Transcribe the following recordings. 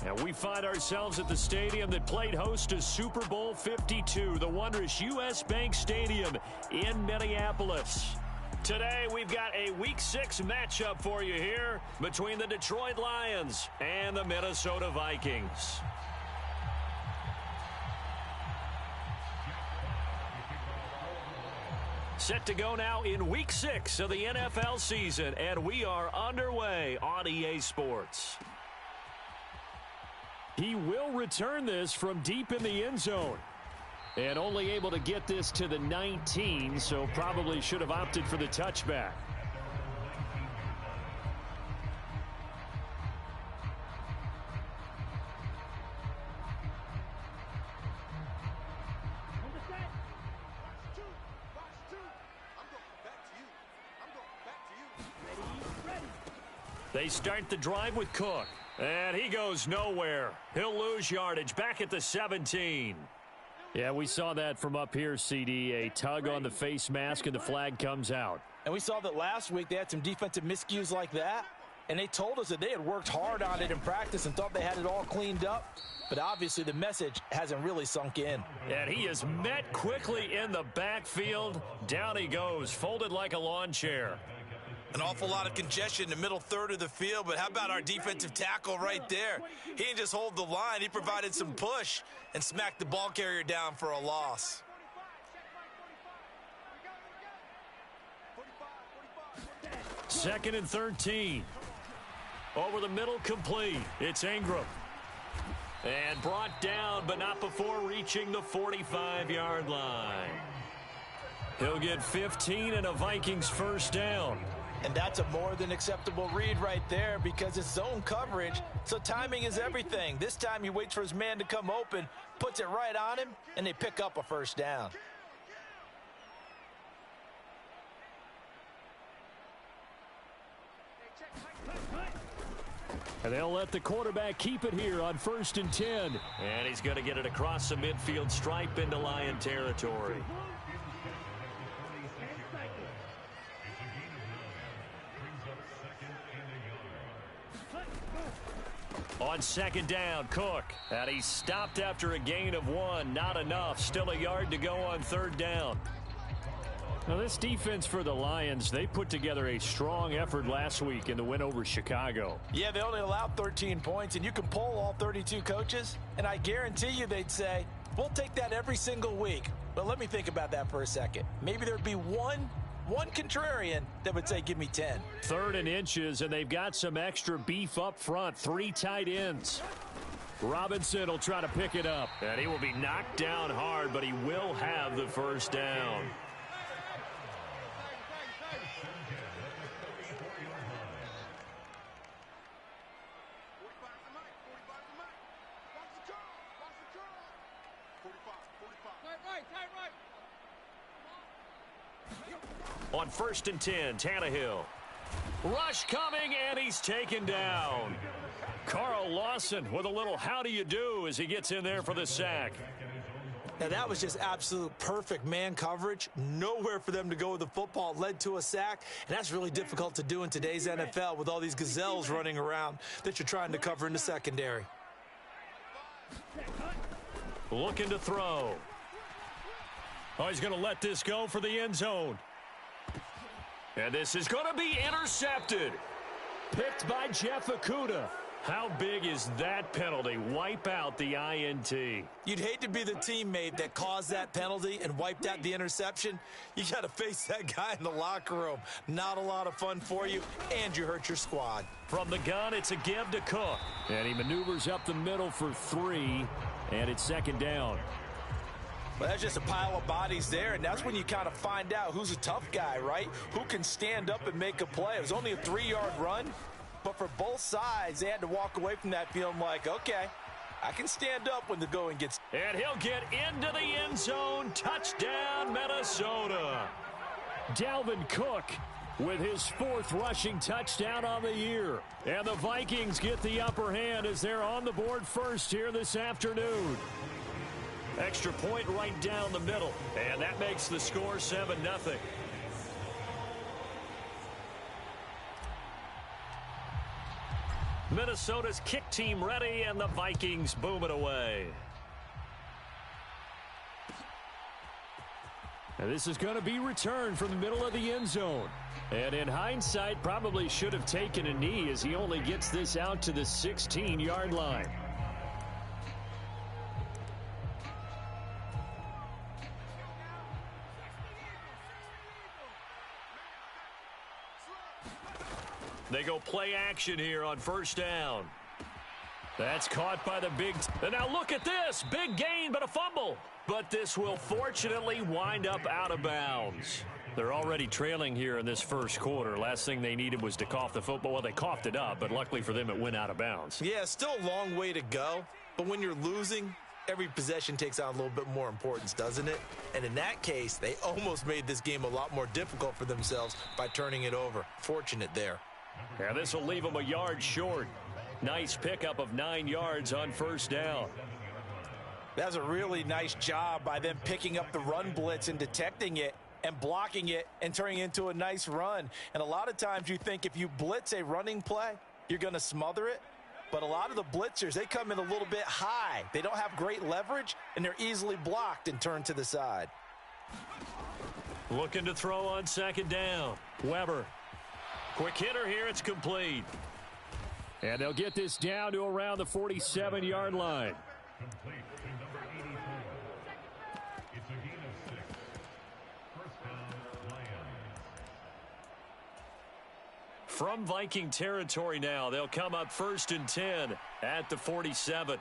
And we find ourselves at the stadium that played host to Super Bowl 52, the wondrous U.S. Bank Stadium in Minneapolis. Today, we've got a Week 6 matchup for you here between the Detroit Lions and the Minnesota Vikings. Set to go now in Week 6 of the NFL season, and we are underway on EA Sports. He will return this from deep in the end zone. And only able to get this to the 19, so probably should have opted for the touchback. They start the drive with Cook. And he goes nowhere. He'll lose yardage back at the 17. Yeah, we saw that from up here, CD. A tug on the face mask, and the flag comes out. And we saw that last week they had some defensive miscues like that. And they told us that they had worked hard on it in practice and thought they had it all cleaned up. But obviously the message hasn't really sunk in. And he is met quickly in the backfield. Down he goes, folded like a lawn chair. An awful lot of congestion in the middle third of the field, but how about our defensive tackle right there? He didn't just hold the line. He provided some push and smacked the ball carrier down for a loss. Second and 13. Over the middle, complete. It's Ingram. And brought down, but not before reaching the 45-yard line. He'll get 15 and a Vikings first down. And that's a more than acceptable read right there because it's zone coverage, so timing is everything. This time he waits for his man to come open, puts it right on him, and they pick up a first down. And they'll let the quarterback keep it here on 1st and 10. And he's going to get it across the midfield stripe into Lion territory. On second down, Cook. And he's stopped after a gain of 1. Not enough. Still a yard to go on 3rd down. Now, this defense for the Lions, they put together a strong effort last week in the win over Chicago. Yeah, they only allowed 13 points, and you can poll all 32 coaches, and I guarantee you they'd say, we'll take that every single week. But let me think about that for a second. Maybe there'd be one contrarian that would say, give me 10. 3rd and inches, and they've got some extra beef up front. 3 tight ends. Robinson will try to pick it up. And he will be knocked down hard, but he will have the first down. On 1st and 10, Tannehill. Rush coming, and he's taken down. Carl Lawson with a little how do you do as he gets in there for the sack. Now, that was just absolute perfect man coverage. Nowhere for them to go with the football. It led to a sack, and that's really difficult to do in today's NFL with all these gazelles running around that you're trying to cover in the secondary. Looking to throw. Oh, he's going to let this go for the end zone. And this is going to be intercepted. Picked by Jeff Okudah. How big is that penalty? Wipe out the INT. You'd hate to be the teammate that caused that penalty and wiped out the interception. You got to face that guy in the locker room. Not a lot of fun for you, and you hurt your squad. From the gun, it's a give to Cook. And he maneuvers up the middle for 3, and it's 2nd down. Well, that's just a pile of bodies there, and that's when you kind of find out who's a tough guy, right? Who can stand up and make a play. It was only a 3-yard run, but for both sides, they had to walk away from that feeling like, okay, I can stand up when the going gets. And he'll get into the end zone. Touchdown, Minnesota. Dalvin Cook with his 4th rushing touchdown on the year. And the Vikings get the upper hand as they're on the board first here this afternoon. Extra point right down the middle. And that makes the score 7-0. Minnesota's kick team ready, and the Vikings boom it away. And this is going to be returned from the middle of the end zone. And in hindsight, probably should have taken a knee as he only gets this out to the 16-yard line. They go play action here on first down. That's caught by the big... And now look at this. Big gain, but a fumble. But this will fortunately wind up out of bounds. They're already trailing here in this first quarter. Last thing they needed was to cough the football. Well, they coughed it up, but luckily for them, it went out of bounds. Yeah, still a long way to go. But when you're losing, every possession takes on a little bit more importance, doesn't it? And in that case, they almost made this game a lot more difficult for themselves by turning it over. Fortunate there. Yeah, this will leave them a yard short. Nice pickup of 9 yards on first down. That's a really nice job by them picking up the run blitz and detecting it and blocking it and turning it into a nice run. And a lot of times you think if you blitz a running play, you're going to smother it. But a lot of the blitzers, they come in a little bit high. They don't have great leverage, and they're easily blocked and turned to the side. Looking to throw on second down. Weber. Quick hitter here. It's complete. And they'll get this down to around the 47-yard line. From Viking territory now, they'll come up 1st and 10 at the 47.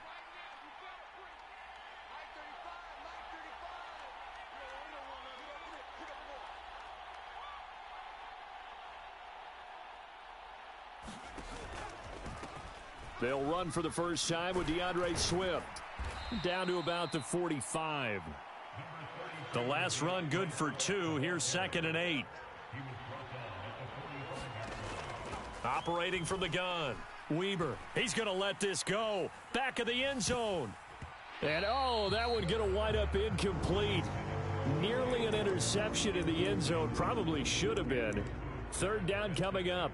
They'll run for the first time with DeAndre Swift. Down to about the 45. The last run good for 2. Here's 2nd and 8. Operating from the gun. Weber. He's going to let this go. Back of the end zone. And, oh, that one going to wind up incomplete. Nearly an interception in the end zone. Probably should have been. 3rd down coming up.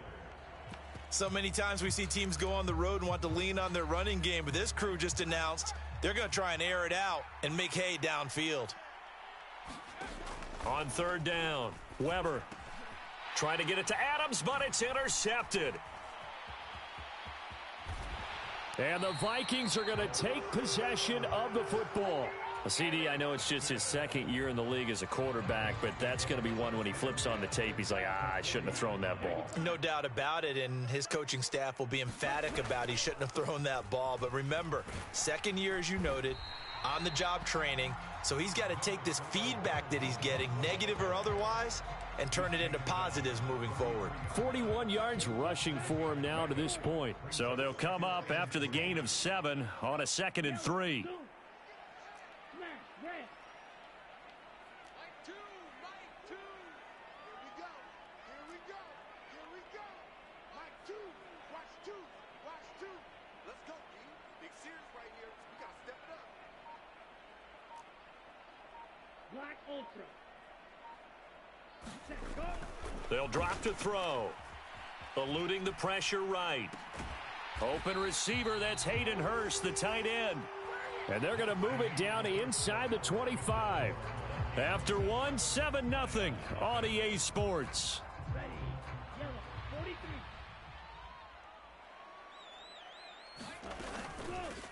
So many times we see teams go on the road and want to lean on their running game, but this crew just announced they're going to try and air it out and make hay downfield. On 3rd down, Weber trying to get it to Adams, but it's intercepted. And the Vikings are going to take possession of the football. CD, I know it's just his 2nd year in the league as a quarterback, but that's going to be one when he flips on the tape, he's like, I shouldn't have thrown that ball. No doubt about it, and his coaching staff will be emphatic about he shouldn't have thrown that ball. But remember, 2nd year, as you noted, on-the-job training, so he's got to take this feedback that he's getting, negative or otherwise, and turn it into positives moving forward. 41 yards rushing for him now to this point. So they'll come up after the gain of 7 on a 2nd and 3. They'll drop to throw. Eluding the pressure right. Open receiver, that's Hayden Hurst, the tight end. And they're going to move it down to inside the 25. After 7-0 on EA Sports.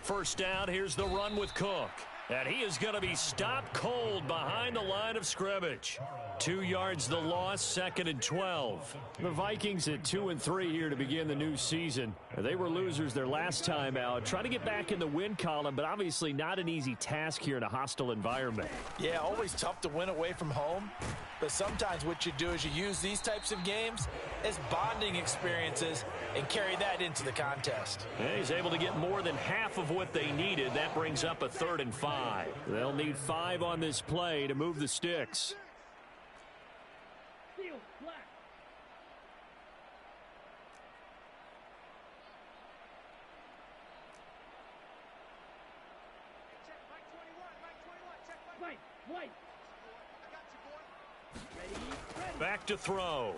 First down, here's the run with Cook. And he is going to be stopped cold behind the line of scrimmage. 2 yards the loss, 2nd and 12. The Vikings at 2-3 here to begin the new season. They were losers their last time out. Trying to get back in the win column, but obviously not an easy task here in a hostile environment. Yeah, always tough to win away from home. But sometimes what you do is you use these types of games as bonding experiences and carry that into the contest. Yeah, he's able to get more than half of what they needed. That brings up a 3rd and 5. They'll need 5 on this play to move the sticks. Back to throw.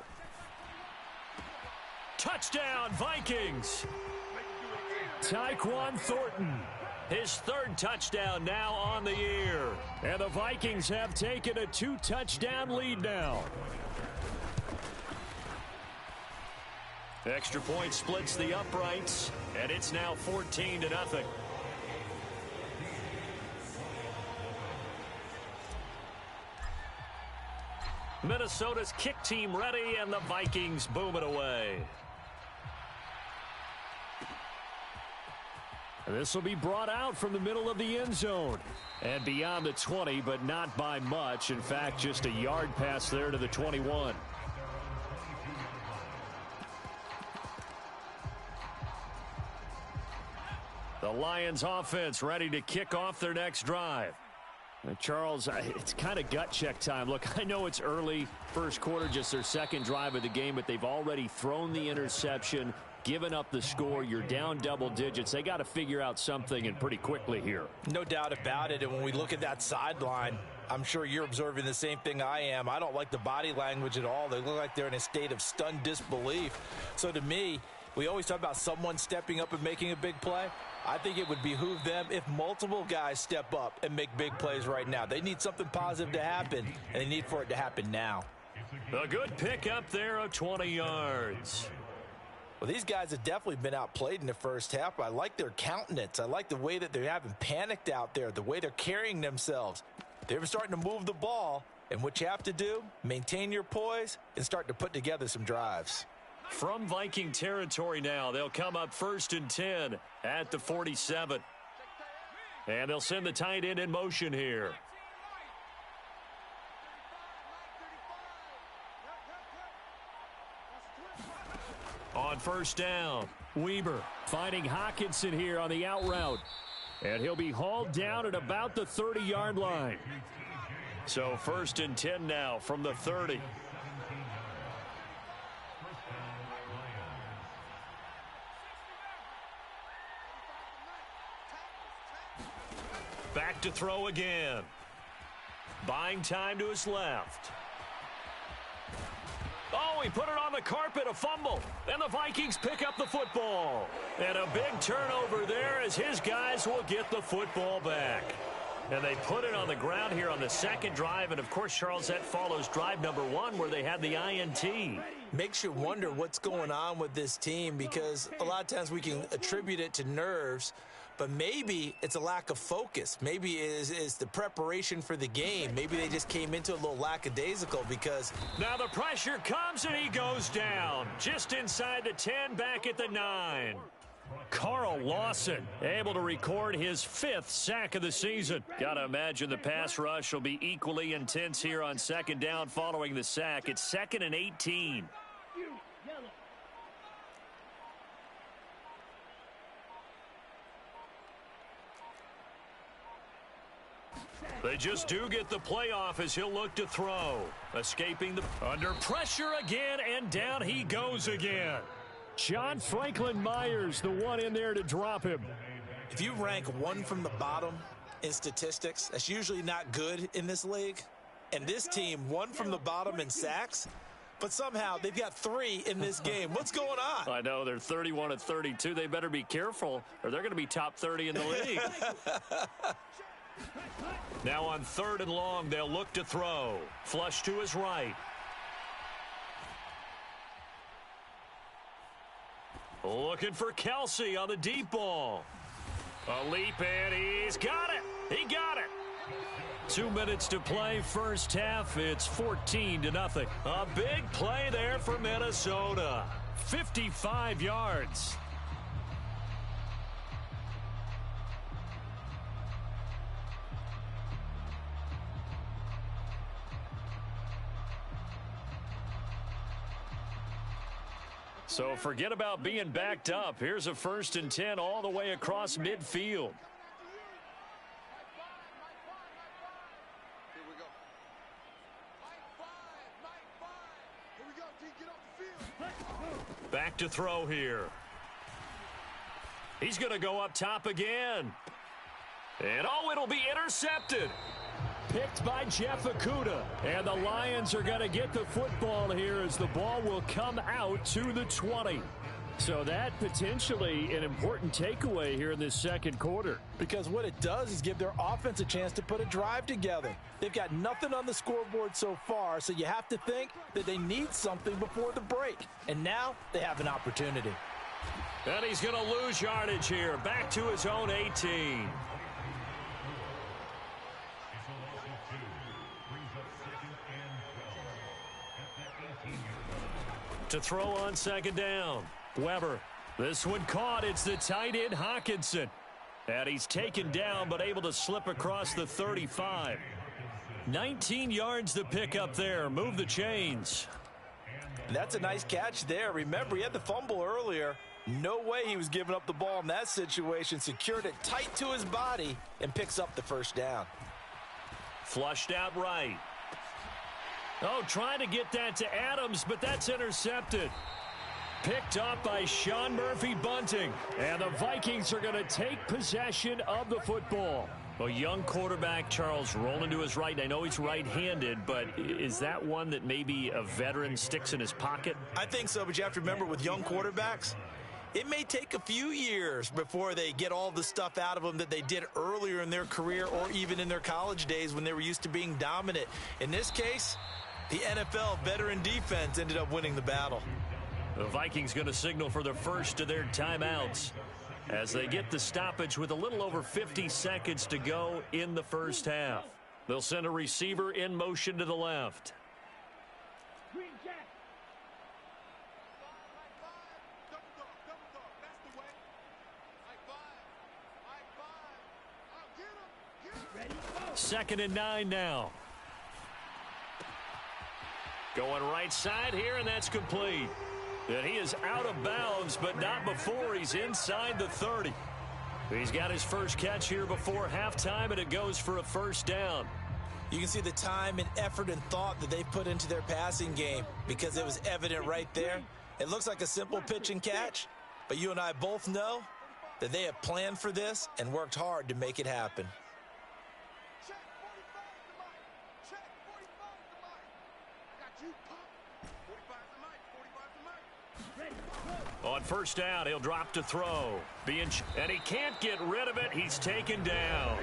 Touchdown, Vikings. Tyquan Thornton. His third touchdown now on the year. And the Vikings have taken a 2-touchdown lead now. Extra point splits the uprights, and it's now 14-0. Minnesota's kick team ready, and the Vikings boom it away. This will be brought out from the middle of the end zone and beyond the 20, but not by much. In fact, just a yard pass there to the 21. The Lions offense ready to kick off their next drive. Charles, it's kind of gut check time. Look, I know it's early, first quarter, just their second drive of the game, but they've already thrown the interception, given up the score. You're down double digits. They got to figure out something, and pretty quickly here. No doubt about it. And when we look at that sideline, I'm sure you're observing the same thing I am. I don't like the body language at all. They look like they're in a state of stunned disbelief. So to me, we always talk about someone stepping up and making a big play. I think it would behoove them if multiple guys step up and make big plays right now. They need something positive to happen, and they need for it to happen now. A good pick up there of 20 yards. Well, these guys have definitely been outplayed in the first half. I like their countenance. I like the way that they haven't panicked out there, the way they're carrying themselves. They're starting to move the ball, and what you have to do, maintain your poise and start to put together some drives. From Viking territory now, they'll come up 1st and 10 at the 47. And they'll send the tight end in motion here. On first down, Weber finding Hockenson here on the out route. And he'll be hauled down at about the 30-yard line. So 1st and 10 now from the 30. Back to throw again. Buying time to his left. Oh, he put it on the carpet, a fumble. And the Vikings pick up the football. And a big turnover there as his guys will get the football back. And they put it on the ground here on the second drive. And, of course, Charles, that follows drive number 1 where they had the INT. Makes you wonder what's going on with this team because a lot of times we can attribute it to nerves, but maybe it's a lack of focus. Maybe it's the preparation for the game. Maybe they just came into a little lackadaisical because... Now the pressure comes and he goes down. Just inside the 10, back at the 9. Carl Lawson able to record his 5th sack of the season. Got to imagine the pass rush will be equally intense here on second down following the sack. It's 2nd and 18. They just do get the playoff as he'll look to throw. Escaping the under pressure again, and down he goes again. John Franklin Myers, the one in there to drop him. If you rank 1 from the bottom in statistics, that's usually not good in this league. And this team, 1 from the bottom in sacks, but somehow they've got 3 in this game. What's going on? I know, they're 31-32. They better be careful, or they're going to be top 30 in the league. Now on 3rd and long, they'll look to throw. Flush to his right. Looking for Kelsey on the deep ball. A leap, and he's got it. He got it. 2 minutes to play, first half. It's 14-0. A big play there for Minnesota. 55 yards. So forget about being backed up. Here's a 1st and 10 all the way across midfield. Back to throw here. He's going to go up top again. And oh, it'll be intercepted. Picked by Jeff Okudah. And the Lions are going to get the football here as the ball will come out to the 20. So that potentially an important takeaway here in this second quarter. Because what it does is give their offense a chance to put a drive together. They've got nothing on the scoreboard so far, so you have to think that they need something before the break. And now they have an opportunity. And he's going to lose yardage here. Back to his own 18. To throw on second down. Weber. This one caught. It's the tight end Hawkinson. And he's taken down but able to slip across the 35. 19 yards to pick up there. Move the chains. That's a nice catch there. Remember, he had the fumble earlier. No way he was giving up the ball in that situation. Secured it tight to his body and picks up the first down. Flushed out right. Oh, trying to get that to Adams, but that's intercepted. Picked up by Sean Murphy-Bunting. And the Vikings are going to take possession of the football. A young quarterback, Charles, rolling to his right. I know he's right-handed, but is that one that maybe a veteran sticks in his pocket? I think so, but you have to remember with young quarterbacks, it may take a few years before they get all the stuff out of them that they did earlier in their career or even in their college days when they were used to being dominant. In this case, the NFL veteran defense ended up winning the battle. The Vikings going to signal for the first of their timeouts as they get the stoppage with a little over 50 seconds to go in the first half. They'll send a receiver in motion to the left. Second and 9 now. Going right side here, and that's complete. And he is out of bounds, but not before he's inside the 30. He's got his first catch here before halftime, and it goes for a first down. You can see the time and effort and thought that they put into their passing game because it was evident right there. It looks like a simple pitch and catch, but you and I both know that they have planned for this and worked hard to make it happen. On first down, he'll drop to throw. And he can't get rid of it. He's taken down.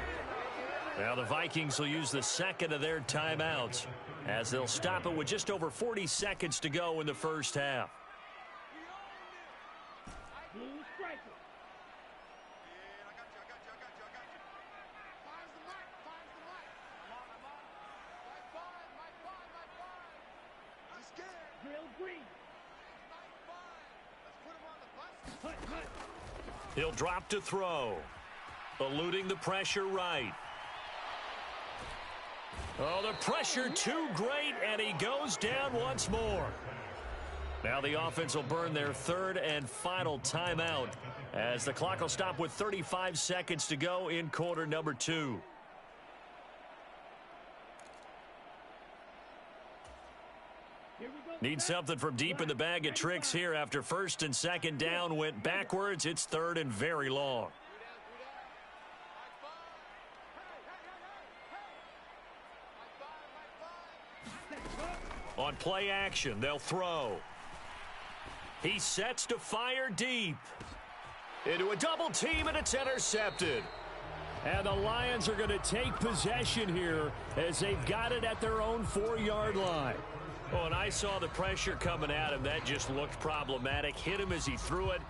Now the Vikings will use the second of their timeouts as they'll stop it with just over 40 seconds to go in the first half. He'll drop to throw. Eluding the pressure right. Oh, the pressure too great, and he goes down once more. Now the offense will burn their third and final timeout as the clock will stop with 35 seconds to go in quarter number 2. Need something from deep in the bag of tricks here after first and second down went backwards. It's third and very long. On play action, they'll throw. He sets to fire deep. Into a double team, and it's intercepted. And the Lions are going to take possession here as they've got it at their own 4-yard line. Oh, and I saw the pressure coming at him. That just looked problematic. Hit him as he threw it,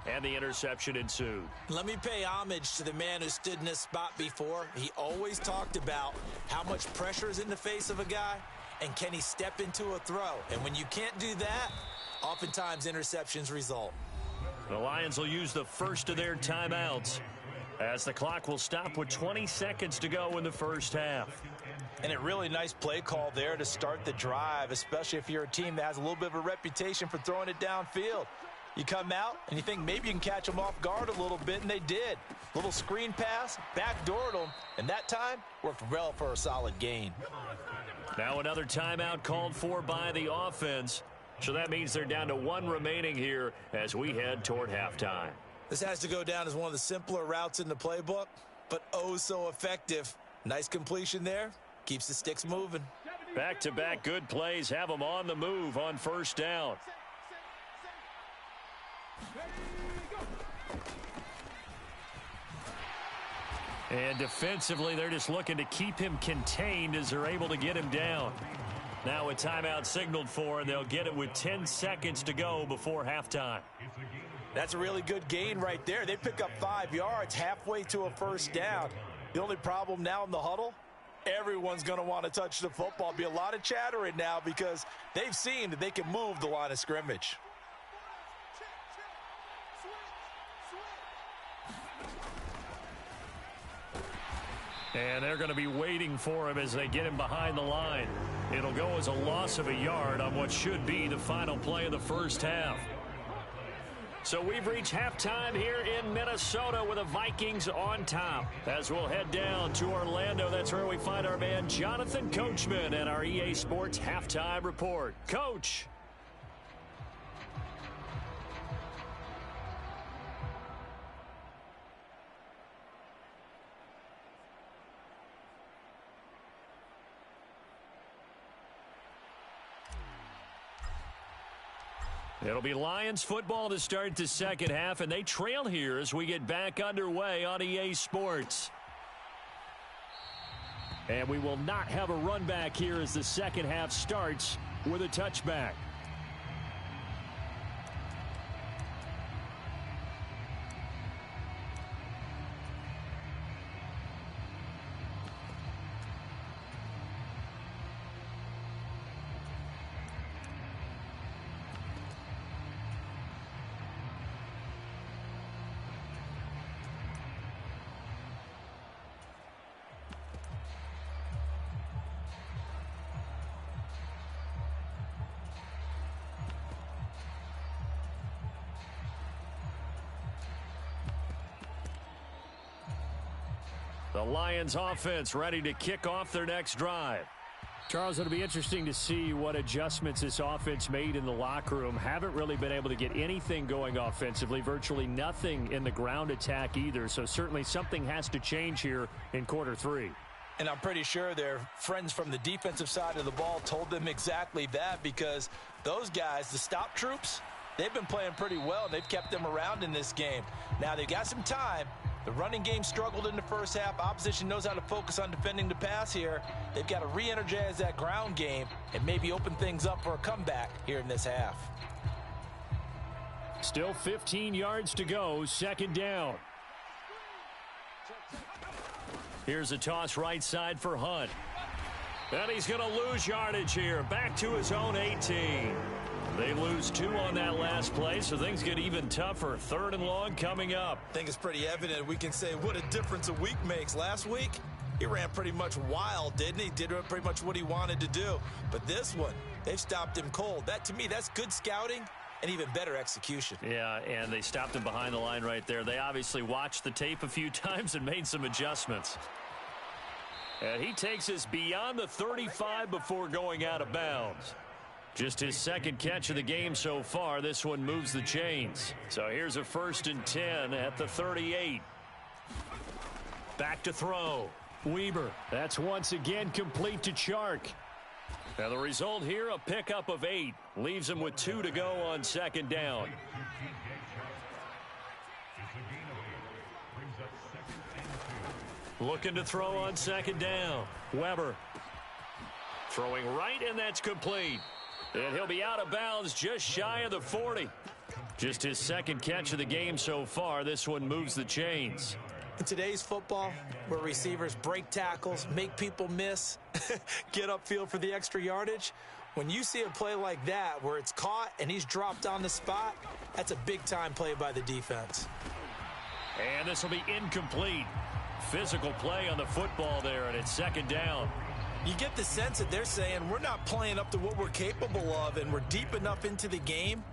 and the interception ensued. Let me pay homage to the man who stood in this spot before. He always talked about how much pressure is in the face of a guy, and can he step into a throw? And when you can't do that, oftentimes interceptions result. The Lions will use the first of their timeouts as the clock will stop with 20 seconds to go in the first half. And a really nice play call there to start the drive, especially if you're a team that has a little bit of a reputation for throwing it downfield. You come out and you think maybe you can catch them off guard a little bit, and they did. Little screen pass, backdoored them, and that time worked well for a solid gain. Now another timeout called for by the offense. So that means they're down to 1 remaining here as we head toward halftime. This has to go down as one of the simpler routes in the playbook, but oh so effective. Nice completion there. Keeps the sticks moving. Back-to-back good plays have them on the move on first down. And defensively, they're just looking to keep him contained as they're able to get him down. Now a timeout signaled for, and they'll get it with 10 seconds to go before halftime. That's a really good gain right there. They pick up 5 yards halfway to a first down. The only problem now in the huddle, everyone's going to want to touch the football. Be a lot of chattering now because they've seen that they can move the line of scrimmage. And they're going to be waiting for him as they get him behind the line. It'll go as a loss of a yard on what should be the final play of the first half. So we've reached halftime here in Minnesota with the Vikings on top. As we'll head down to Orlando, that's where we find our man Jonathan Coachman and our EA Sports Halftime Report. Coach. It'll be Lions football to start the second half, and they trail here as we get back underway on EA Sports. And we will not have a run back here as the second half starts with a touchback. The Lions offense ready to kick off their next drive. Charles, it'll be interesting to see what adjustments this offense made in the locker room. Haven't really been able to get anything going offensively, virtually nothing in the ground attack either. So certainly something has to change here in quarter three. And I'm pretty sure their friends from the defensive side of the ball told them exactly that, because those guys, the stop troops, they've been playing pretty well, and they've kept them around in this game. Now they've got some time. The running game struggled in the first half. Opposition knows how to focus on defending the pass here. They've got to re-energize that ground game and maybe open things up for a comeback here in this half. Still 15 yards to go, second down. Here's a toss right side for Hunt. And he's going to lose yardage here. Back to his own 18. They lose 2 on that last play, so things get even tougher. Third and long coming up. I think it's pretty evident. We can say what a difference a week makes. Last week, he ran pretty much wild, didn't he? Did pretty much what he wanted to do. But this one, they've stopped him cold. That, to me, that's good scouting and even better execution. Yeah, and they stopped him behind the line right there. They obviously watched the tape a few times and made some adjustments. And he takes us beyond the 35 before going out of bounds. Just his second catch of the game so far. This one moves the chains. So here's a 1st and 10 at the 38. Back to throw. Weber. That's once again complete to Chark. Now the result here, a pickup of 8. Leaves him with 2 to go on second down. Looking to throw on second down. Weber. Throwing right, and that's complete. And he'll be out of bounds just shy of the 40. Just his second catch of the game so far. This one moves the chains. In today's football, where receivers break tackles, make people miss, get upfield for the extra yardage, when you see a play like that where it's caught and he's dropped on the spot, that's a big-time play by the defense. And this will be incomplete. Physical play on the football there, and it's second down. You get the sense that they're saying we're not playing up to what we're capable of, and we're deep enough into the game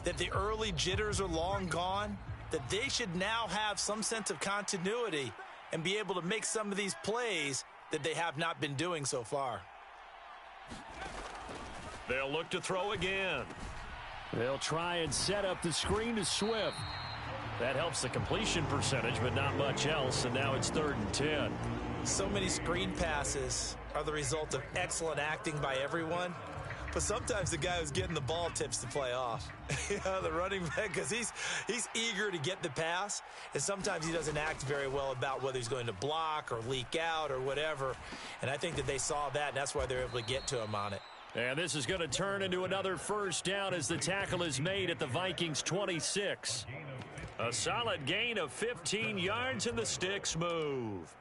that the early jitters are long gone, that they should now have some sense of continuity and be able to make some of these plays that they have not been doing so far. They'll look to throw again. They'll try and set up the screen to Swift. That helps the completion percentage, but not much else, and now it's 3rd and 10. So many screen passes are the result of excellent acting by everyone. But sometimes the guy who's getting the ball tips the play off. The running back, because he's eager to get the pass, and sometimes he doesn't act very well about whether he's going to block or leak out or whatever. And I think that they saw that, and that's why they're able to get to him on it. And this is going to turn into another first down as the tackle is made at the Vikings 26. A solid gain of 15 yards and the sticks move.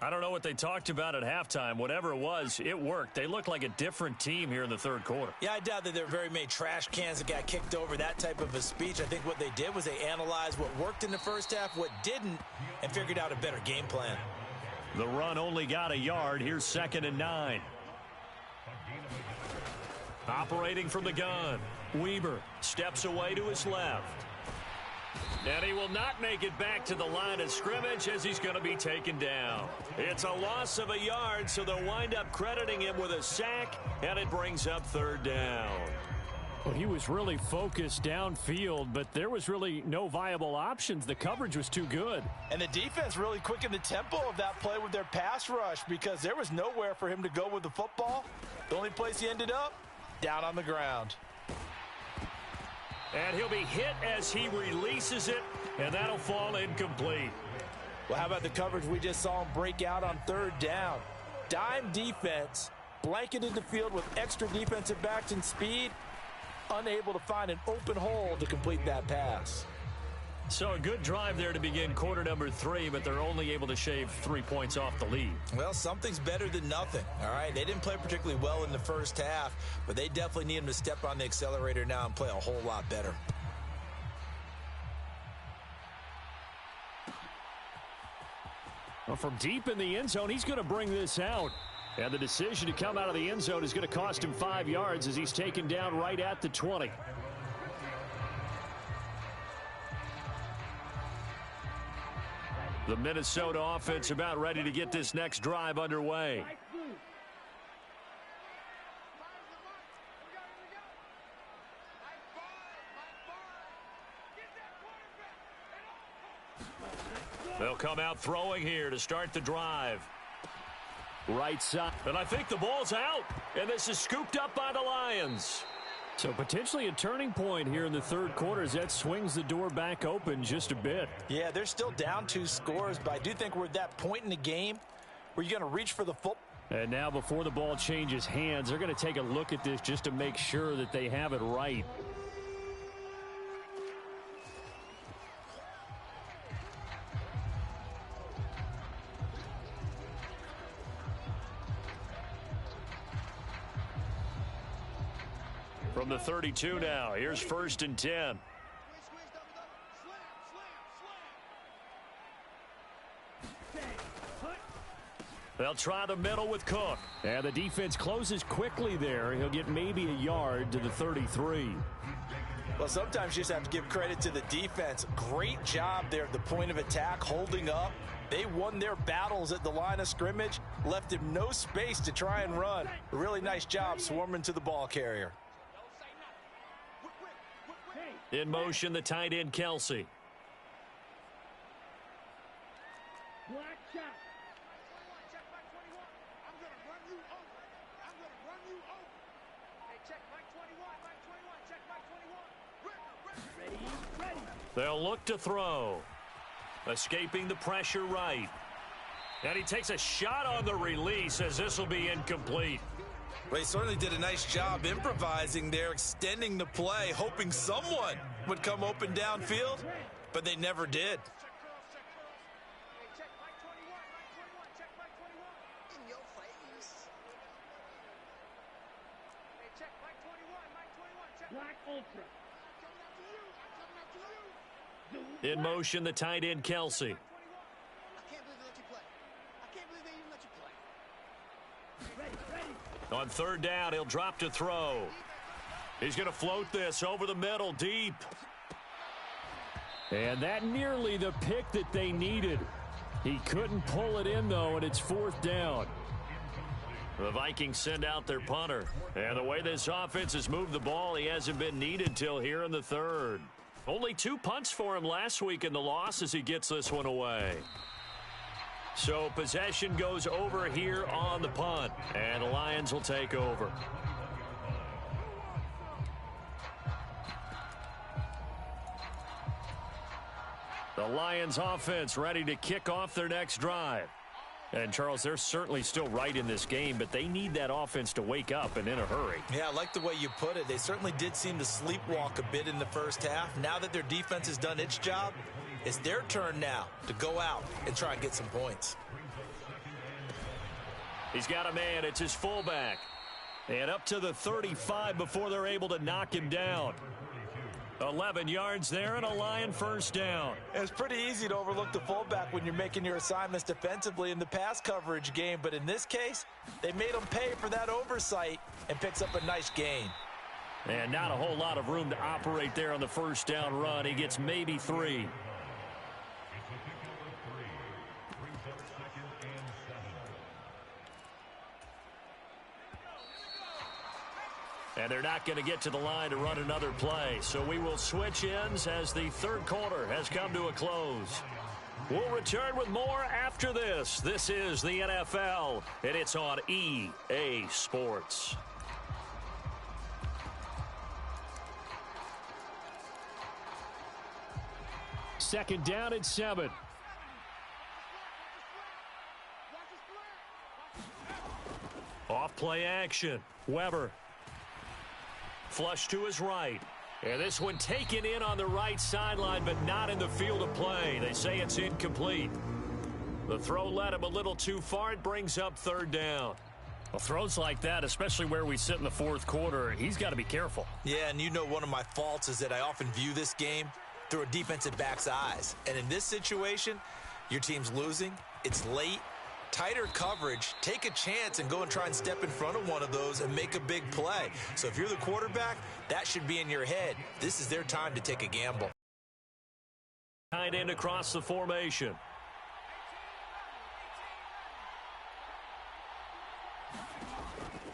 I don't know what they talked about at halftime. Whatever it was, it worked. They looked like a different team here in the third quarter. Yeah, I doubt that there were very many trash cans that got kicked over, that type of a speech. I think what they did was they analyzed what worked in the first half, what didn't, and figured out a better game plan. The run only got a yard. Here's 2nd and 9. Operating from the gun, Weber steps away to his left. And he will not make it back to the line of scrimmage as he's going to be taken down. It's a loss of a yard, so they'll wind up crediting him with a sack, and it brings up 3rd down. Well, he was really focused downfield, but there was really no viable options. The coverage was too good. And the defense really quickened the tempo of that play with their pass rush because there was nowhere for him to go with the football. The only place he ended up, down on the ground. And he'll be hit as he releases it, and that'll fall incomplete. Well, how about the coverage we just saw him break out on 3rd down? Dime defense, blanketed the field with extra defensive backs and speed, unable to find an open hole to complete that pass. So a good drive there to begin quarter number 3, but they're only able to shave 3 points off the lead. Well, something's better than nothing, all right? They didn't play particularly well in the first half, but they definitely need him to step on the accelerator now and play a whole lot better. Well, from deep in the end zone, he's going to bring this out. And the decision to come out of the end zone is going to cost him 5 yards as he's taken down right at the 20. The Minnesota offense about ready to get this next drive underway. They'll come out throwing here to start the drive. Right side. And I think the ball's out. And this is scooped up by the Lions. So potentially a turning point here in the third quarter as that swings the door back open just a bit. Yeah, they're still down 2 scores, but I do think we're at that point in the game where you're going to reach for the football. And now before the ball changes hands, they're going to take a look at this just to make sure that they have it right. From the 32 now, here's 1st and 10. They'll try the middle with Cook. And the defense closes quickly there. He'll get maybe a yard to the 33. Well, sometimes you just have to give credit to the defense. Great job there at the point of attack, holding up. They won their battles at the line of scrimmage, left him no space to try and run. A really nice job swarming to the ball carrier. In motion, the tight end, Kelsey. They'll look to throw. Escaping the pressure right. And he takes a shot on the release as this will be incomplete. Well, he certainly did a nice job improvising there, extending the play, hoping someone would come open downfield, but they never did. In motion, the tight end, Kelsey. On 3rd down, he'll drop to throw. He's going to float this over the middle, deep. And that nearly the pick that they needed. He couldn't pull it in, though, and it's 4th down. The Vikings send out their punter. And the way this offense has moved the ball, he hasn't been needed till here in the 3rd. Only 2 punts for him last week in the loss as he gets this one away. So possession goes over here on the punt, and the Lions will take over. The Lions offense ready to kick off their next drive. And, Charles, they're certainly still right in this game, but they need that offense to wake up and in a hurry. Yeah, I like the way you put it. They certainly did seem to sleepwalk a bit in the first half. Now that their defense has done its job, it's their turn now to go out and try and get some points. He's got a man. It's his fullback. And up to the 35 before they're able to knock him down. 11 yards there and a Lion first down. It's pretty easy to overlook the fullback when you're making your assignments defensively in the pass coverage game. But in this case, they made him pay for that oversight and picks up a nice gain. And not a whole lot of room to operate there on the first down run. He gets maybe 3. And they're not going to get to the line to run another play. So we will switch ends as the third quarter has come to a close. We'll return with more after this. This is the NFL, and it's on EA Sports. Second down at 7. Off play action. Weber. Flush to his right. And this one taken in on the right sideline, but not in the field of play. They say it's incomplete. The throw led him a little too far. It brings up third down. Well, throws like that, especially where we sit in the fourth quarter, he's got to be careful. Yeah, and you know one of my faults is that I often view this game through a defensive back's eyes. And in this situation, your team's losing. It's late. Tighter coverage, take a chance and go and try and step in front of one of those and make a big play. So if you're the quarterback, that should be in your head. This is their time to take a gamble. Tight end across the formation.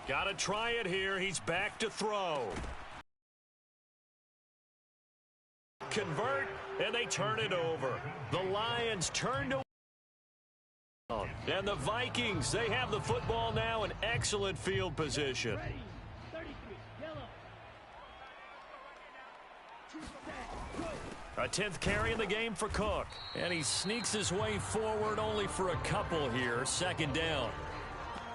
Got to try it here. He's back to throw. Convert, and they turn it over. The Lions turn to and the Vikings, they have the football now in excellent field position. A 10th carry in the game for Cook. And he sneaks his way forward only for a couple here. Second down.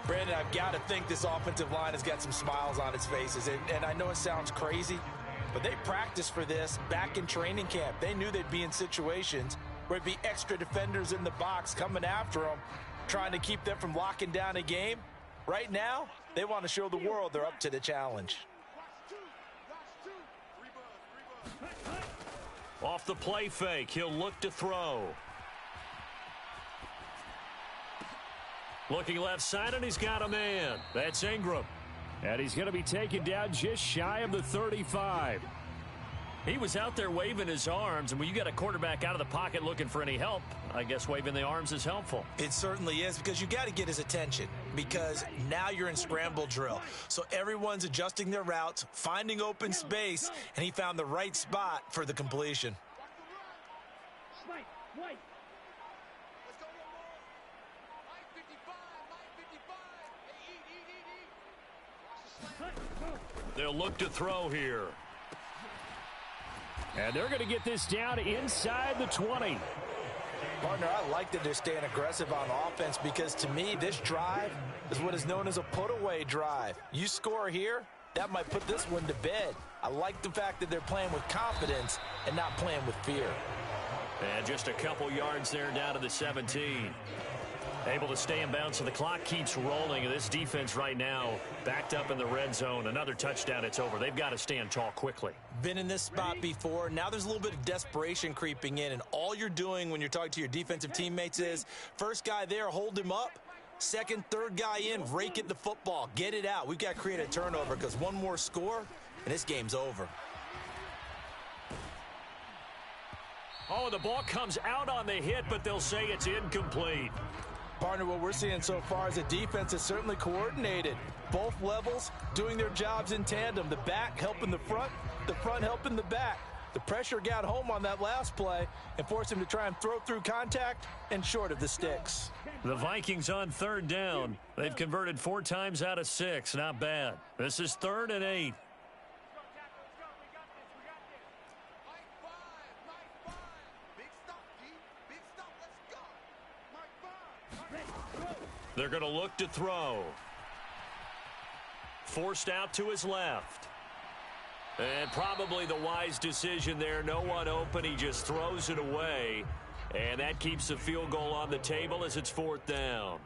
Brandon, I've got to think this offensive line has got some smiles on its faces. And I know it sounds crazy, but they practiced for this back in training camp. They knew they'd be in situations where there'd be extra defenders in the box coming after them, trying to keep them from locking down a game. Right now, they want to show the world they're up to the challenge. Off the play fake, he'll look to throw. Looking left side, and he's got a man. That's Ingram. And he's going to be taken down just shy of the 35. He was out there waving his arms, and when you got a quarterback out of the pocket looking for any help, I guess waving the arms is helpful. It certainly is, because you got to get his attention, because now you're in scramble drill. So everyone's adjusting their routes, finding open space, and he found the right spot for the completion. They'll look to throw here. And they're going to get this down inside the 20. Partner, I like that they're staying aggressive on offense, because to me, this drive is what is known as a put-away drive. You score here, that might put this one to bed. I like the fact that they're playing with confidence and not playing with fear. And just a couple yards there down to the 17. Able to stay in bounds, so the clock keeps rolling. And this defense right now backed up in the red zone. Another touchdown, it's over. They've got to stand tall quickly. Been in this spot before. Now there's a little bit of desperation creeping in. And all you're doing when you're talking to your defensive teammates is, first guy there, hold him up. Second, third guy in, rake at the football. Get it out. We've got to create a turnover, because one more score, and this game's over. Oh, the ball comes out on the hit, but they'll say it's incomplete. Partner, what we're seeing so far is a defense is certainly coordinated. Both levels doing their jobs in tandem. The back helping the front helping the back. The pressure got home on that last play and forced him to try and throw through contact and short of the sticks. The Vikings on third down. They've converted 4 times out of 6. Not bad. This is 3rd and 8. They're going to look to throw. Forced out to his left. And probably the wise decision there. No one open. He just throws it away. And that keeps the field goal on the table as it's 4th down.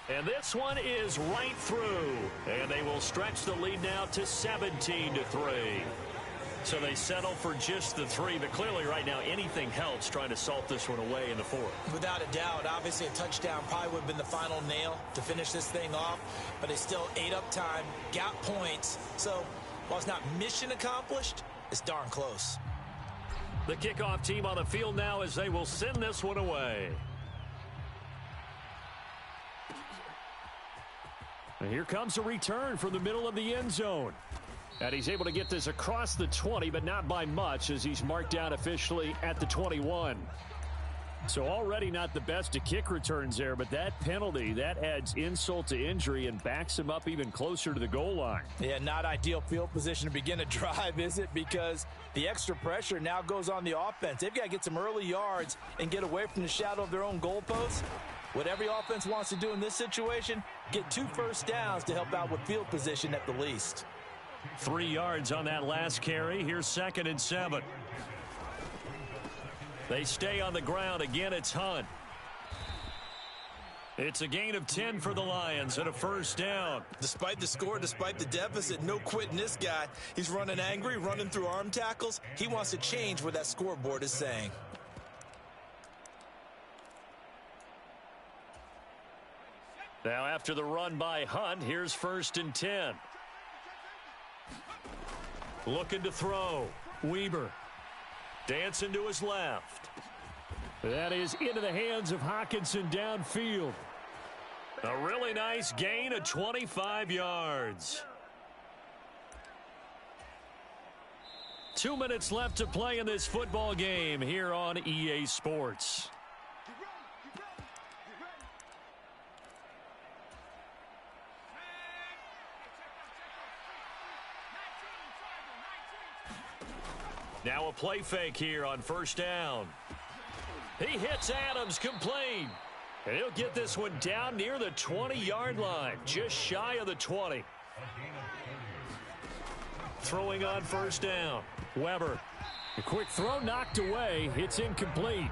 And this one is right through. And they will stretch the lead now to 17-3. So they settle for just the 3. But clearly right now anything helps trying to salt this one away in the 4th. Without a doubt. Obviously a touchdown probably would have been the final nail to finish this thing off. But they still ate up time, got points. So while it's not mission accomplished, it's darn close. The kickoff team on the field now as they will send this one away. And here comes a return from the middle of the end zone. And he's able to get this across the 20, but not by much as he's marked down officially at the 21. So already not the best of kick returns there, but that penalty, that adds insult to injury and backs him up even closer to the goal line. Yeah, not ideal field position to begin a drive, is it? Because the extra pressure now goes on the offense. They've got to get some early yards and get away from the shadow of their own goalposts. What every offense wants to do in this situation, get 2 first downs to help out with field position at the least. 3 yards on that last carry. Here's 2nd and 7. They stay on the ground. Again, it's Hunt. It's a gain of 10 for the Lions and a first down. Despite the score, despite the deficit, no quitting this guy. He's running angry, running through arm tackles. He wants to change what that scoreboard is saying. Now after the run by Hunt, here's 1st and 10. Looking to throw. Weber. Dancing to his left. That is into the hands of Hockenson downfield. A really nice gain of 25 yards. 2 minutes left to play in this football game here on EA Sports. Now a play fake here on first down. He hits Adams complete. And he'll get this one down near the 20-yard line, just shy of the 20. Throwing on first down. Weber. A quick throw knocked away. It's incomplete.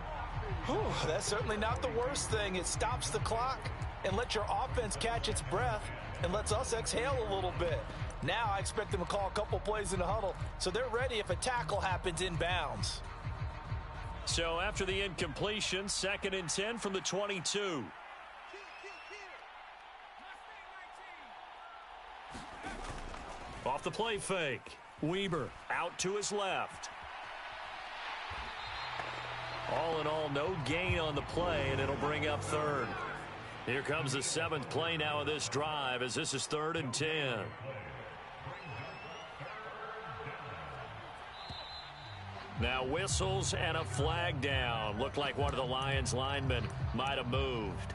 Whew, that's certainly not the worst thing. It stops the clock and lets your offense catch its breath and lets us exhale a little bit. Now I expect them to call a couple plays in the huddle, so they're ready if a tackle happens inbounds. So after the incompletion, 2nd and 10 from the 22. Off the play fake. Weber out to his left. All in all, no gain on the play, and it'll bring up 3rd. Here comes the 7th play now of this drive as this is 3rd and 10. Now whistles and a flag down. Looked like one of the Lions linemen might have moved.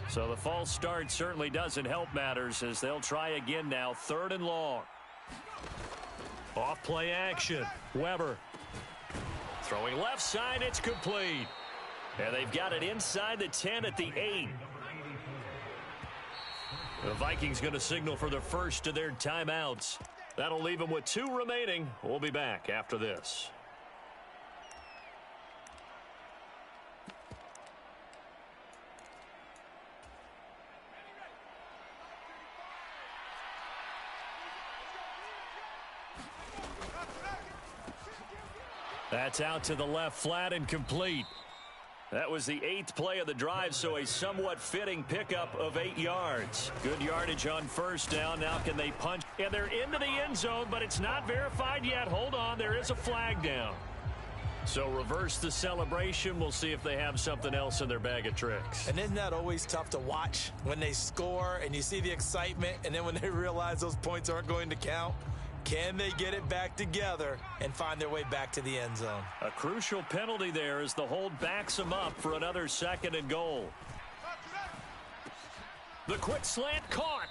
So the false start certainly doesn't help matters as they'll try again now. 3rd and long. Off play action. Weber. Throwing left side. It's complete. And they've got it inside the 10 at the 8. The Vikings going to signal for the first of their timeouts. That'll leave them with 2 remaining. We'll be back after this. That's out to the left flat and complete. That was the 8th play of the drive, so a somewhat fitting pickup of 8 yards. Good yardage on first down. Now can they punch? And they're into the end zone, but it's not verified yet. Hold on, there is a flag down. So reverse the celebration. We'll see if they have something else in their bag of tricks. And isn't that always tough to watch when they score and you see the excitement, and then when they realize those points aren't going to count? Can they get it back together and find their way back to the end zone? A crucial penalty there as the hold backs them up for another 2nd and goal. The quick slant caught.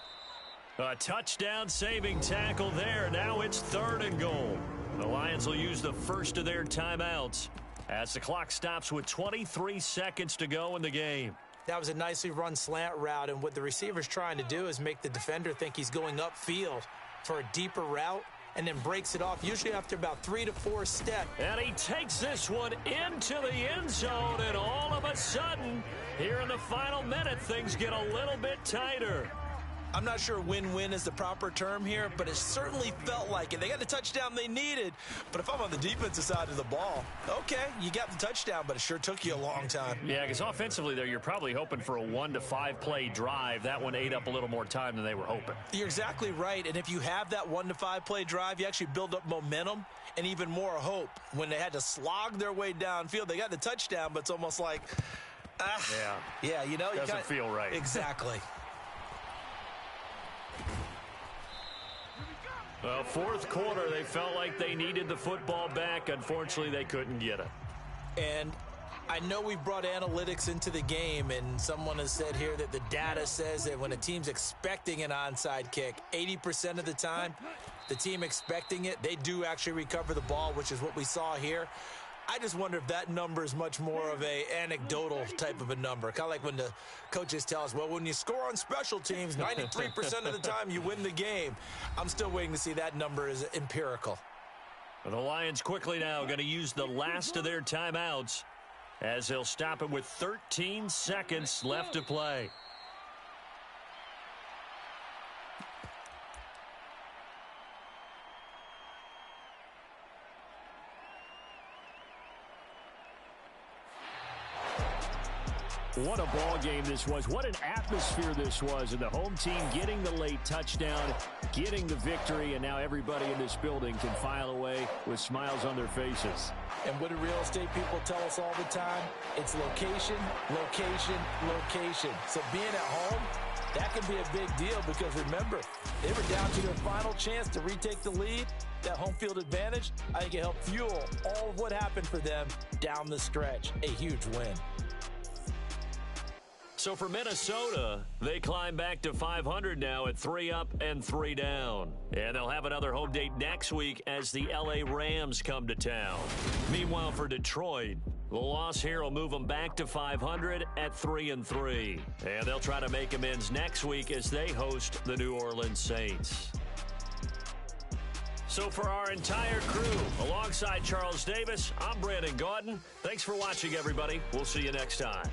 A touchdown-saving tackle there. Now it's 3rd and goal. The Lions will use the first of their timeouts as the clock stops with 23 seconds to go in the game. That was a nicely run slant route, and what the receiver's trying to do is make the defender think he's going upfield for a deeper route and then breaks it off, usually after about 3 to 4 steps. And he takes this one into the end zone, and all of a sudden, here in the final minute, things get a little bit tighter. I'm not sure win-win is the proper term here, but it certainly felt like it. They got the touchdown they needed, but if I'm on the defensive side of the ball, okay, you got the touchdown, but it sure took you a long time. Yeah, because offensively there, you're probably hoping for a 1 to 5 play drive. That one ate up a little more time than they were hoping. You're exactly right, and if you have that 1 to 5 play drive, you actually build up momentum and even more hope. When they had to slog their way downfield, they got the touchdown, but it's almost like, yeah, you know, doesn't feel right. Exactly. Well, 4th quarter, they felt like they needed the football back. Unfortunately, they couldn't get it. And I know we've brought analytics into the game, and someone has said here that the data says that when a team's expecting an onside kick, 80% of the time, the team expecting it, they do actually recover the ball, which is what we saw here. I just wonder if that number is much more of a anecdotal type of a number. Kind of like when the coaches tell us, well, when you score on special teams, 93% of the time you win the game. I'm still waiting to see that number is empirical. The Lions quickly now going to use the last of their timeouts as they'll stop it with 13 seconds left to play. What a ball game this was. What an atmosphere this was. And the home team getting the late touchdown, getting the victory, and now everybody in this building can file away with smiles on their faces. And what do real estate people tell us all the time? It's location, location, location. So being at home, that can be a big deal because remember, they were down to their final chance to retake the lead. That home field advantage, I think it helped fuel all of what happened for them down the stretch. A huge win. So for Minnesota, they climb back to 500 now at 3 up and 3 down. And they'll have another home date next week as the LA Rams come to town. Meanwhile, for Detroit, the loss here will move them back to 500 at 3 and 3. And they'll try to make amends next week as they host the New Orleans Saints. So for our entire crew, alongside Charles Davis, I'm Brandon Gaudin. Thanks for watching, everybody. We'll see you next time.